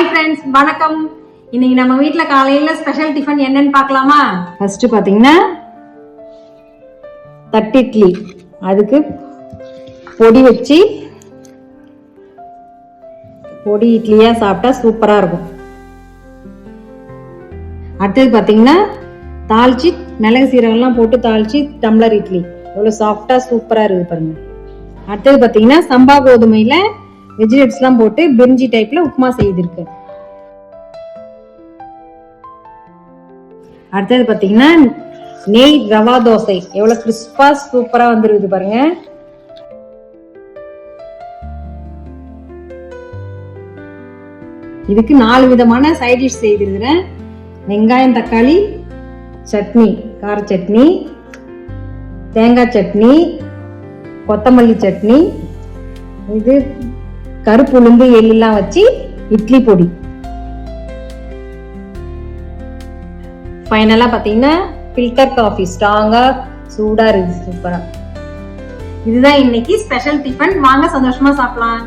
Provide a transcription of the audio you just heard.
Hi friends, வணக்கம். இன்னைக்கு நம்ம வீட்ல காலையில ஸ்பெஷல் டிஃபன் என்னன்னு பார்க்கலாமா? ஃபர்ஸ்ட் பாத்தீங்கன்னா தட்டு இட்லி, அதுக்கு பொடி வச்சு பொடி இட்லியா சாப்பிட்டா சூப்பரா இருக்கும். அடுத்தது பாத்தீங்கன்னா தாளிச்சு மிளகு சீரகம்லாம் போட்டு தாளிச்சு டம்ளர் இட்லி, எவ்வளவு சாஃப்டா சூப்பரா இருக்கு பாருங்க. அடுத்தது பாத்தீங்கன்னா சம்பா கோதுமையில வெஜிடபிள்ஸ் எல்லாம் போட்டு பிரிஞ்சி டைப்ல உப்புமா செய்திருக்கு. அடுத்தது பாத்தீங்கன்னா நெய் ரவா தோசை, எவ்வளவு கிறிஸ்பா சூப்பரா வந்துருக்குது பாருங்க. இதுக்கு 4 விதமான சைட் டிஷ் செய்திருக்கிறேன். வெங்காயம் தக்காளி சட்னி, கார சட்னி, தேங்காய் சட்னி, கொத்தமல்லி சட்னி, இது கருப்பு உளுந்து எல்லாம் வச்சு இட்லி பொடி. ஃபைனலா பாத்தீங்கன்னா ஃபில்டர் காஃபி, ஸ்ட்ராங்கா சூடா இருக்கு, சூப்பரா. இதுதான் இன்னைக்கு ஸ்பெஷல் டிஃபன். வாங்க சந்தோஷமா சாப்பிடலாம்.